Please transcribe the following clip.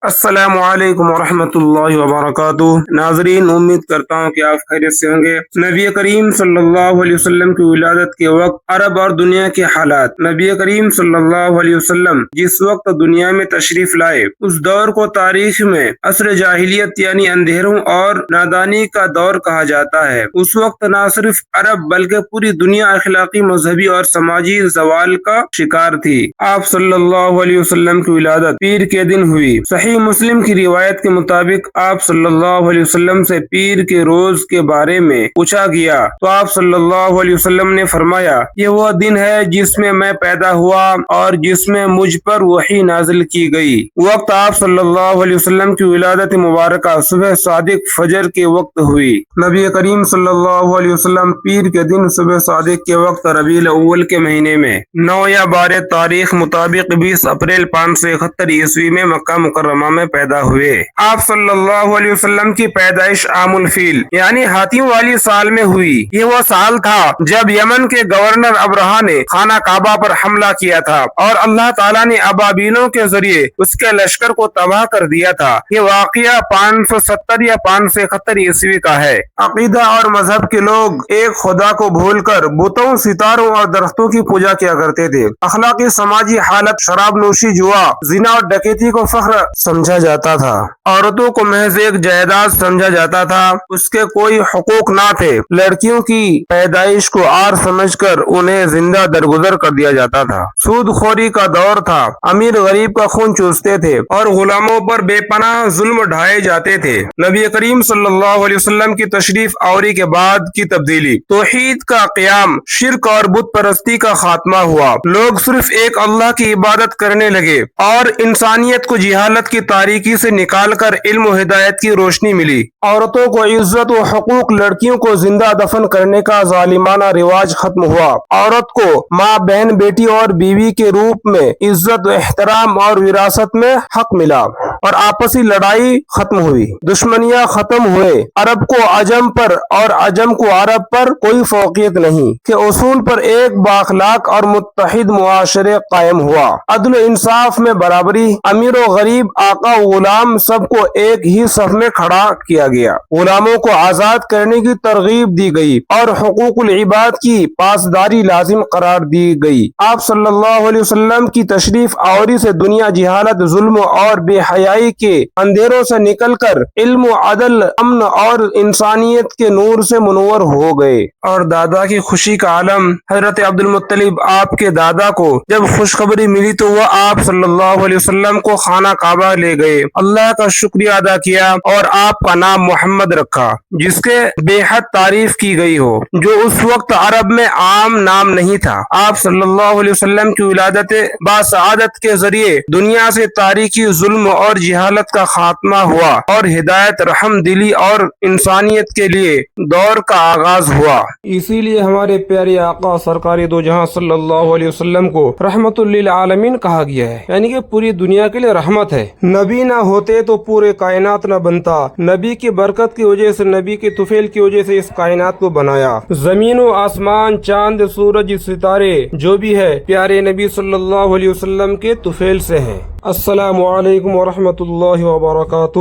السلام علیکم ورحمۃ اللہ وبرکاتہ۔ ناظرین، امید کرتا ہوں کہ آپ خیریت سے ہوں گے۔ نبی کریم صلی اللہ علیہ وسلم کی ولادت کے وقت عرب اور دنیا کے حالات۔ نبی کریم صلی اللہ علیہ وسلم جس وقت دنیا میں تشریف لائے، اس دور کو تاریخ میں عصر جاہلیت یعنی اندھیروں اور نادانی کا دور کہا جاتا ہے۔ اس وقت نہ صرف عرب بلکہ پوری دنیا اخلاقی، مذہبی اور سماجی زوال کا شکار تھی۔ آپ صلی اللہ علیہ وسلم کی ولادت پیر کے دن ہوئی۔ صحیح مسلم کی روایت کے مطابق آپ صلی اللہ علیہ وسلم سے پیر کے روز کے بارے میں پوچھا گیا تو آپ صلی اللہ علیہ وسلم نے فرمایا، یہ وہ دن ہے جس میں میں پیدا ہوا اور جس میں مجھ پر وحی نازل کی گئی۔ وقت آپ صلی اللہ علیہ وسلم کی ولادت مبارکہ صبح صادق فجر کے وقت ہوئی۔ نبی کریم صلی اللہ علیہ وسلم پیر کے دن صبح صادق کے وقت ربیع الاول کے مہینے میں 9 یا 12 تاریخ مطابق 20 اپریل 571 عیسوی میں مکہ مکرمہ میں پیدا ہوئے۔ آپ صلی اللہ علیہ وسلم کی پیدائش عام الفیل یعنی ہاتھیوں والی سال میں ہوئی۔ یہ وہ سال تھا جب یمن کے گورنر ابرہہ نے خانہ کعبہ پر حملہ کیا تھا اور اللہ تعالیٰ نے ابابیلوں کے ذریعے اس کے لشکر کو تباہ کر دیا تھا۔ یہ واقعہ 570 یا 571 عیسوی کا ہے۔ عقیدہ اور مذہب کے لوگ ایک خدا کو بھول کر بتوں، ستاروں اور درختوں کی پوجا کیا کرتے تھے۔ اخلاقی سماجی حالت، شراب نوشی، جوا، زنا اور ڈکیتی کو فخر سمجھا جاتا تھا۔ عورتوں کو محض ایک جائیداد سمجھا جاتا تھا، اس کے کوئی حقوق نہ تھے۔ لڑکیوں کی پیدائش کو عار سمجھ کر انہیں زندہ درگزر کر دیا جاتا تھا۔ سود خوری کا دور تھا، امیر غریب کا خون چوستے تھے اور غلاموں پر بے پناہ ظلم ڈھائے جاتے تھے۔ نبی کریم صلی اللہ علیہ وسلم کی تشریف آوری کے بعد کی تبدیلی، توحید کا قیام، شرک اور بت پرستی کا خاتمہ ہوا۔ لوگ صرف ایک اللہ کی عبادت کرنے لگے اور انسانیت کو جہالت کی تاریکی سے نکال کر علم و ہدایت کی روشنی ملی۔ عورتوں کو عزت و حقوق، لڑکیوں کو زندہ دفن کرنے کا ظالمانہ رواج ختم ہوا۔ عورت کو ماں، بہن، بیٹی اور بیوی کے روپ میں عزت و احترام اور وراثت میں حق ملا اور آپسی لڑائی ختم ہوئی، دشمنیاں ختم ہوئے۔ عرب کو عجم پر اور عجم کو عرب پر کوئی فوقیت نہیں کے اصول پر ایک بااخلاق اور متحد معاشرے قائم ہوا۔ عدل و انصاف میں برابری، امیر و غریب، آقا و غلام سب کو ایک ہی صف میں کھڑا کیا گیا۔ غلاموں کو آزاد کرنے کی ترغیب دی گئی اور حقوق العباد کی پاسداری لازم قرار دی گئی۔ آپ صلی اللہ علیہ وسلم کی تشریف آوری سے دنیا جہالت، ظلم اور بے حیائی کے اندھیروں سے نکل کر علم و عدل، امن اور انسانیت کے نور سے منور ہو گئے۔ اور دادا کی خوشی کا عالم حضرت عبد المطلب، آپ کے دادا کو جب خوشخبری ملی تو وہ آپ صلی اللہ علیہ وسلم کو خانہ کعبہ لے گئے، اللہ کا شکریہ ادا کیا اور آپ کا نام محمد رکھا جس کے بے حد تعریف کی گئی ہو، جو اس وقت عرب میں عام نام نہیں تھا۔ آپ صلی اللہ علیہ وسلم کی ولادت باسعادت کے ذریعے دنیا سے تاریکی، ظلم اور جہالت کا خاتمہ ہوا اور ہدایت، رحم دلی اور انسانیت کے لیے دور کا آغاز ہوا۔ اسی لیے ہمارے پیارے آقا سرکار دو جہاں صلی اللہ علیہ وسلم کو رحمت للعالمین کہا گیا ہے، یعنی کہ پوری دنیا کے لیے رحمت ہے۔ نبی نہ ہوتے تو پورے کائنات نہ بنتا، نبی کی برکت کی وجہ سے، نبی کے طفیل کی وجہ سے اس کائنات کو بنایا۔ زمین و آسمان، چاند، سورج، ستارے جو بھی ہے پیارے نبی صلی اللہ علیہ وسلم کے طفیل سے ہیں۔ السلام علیکم ورحمۃ اللہ وبرکاتہ۔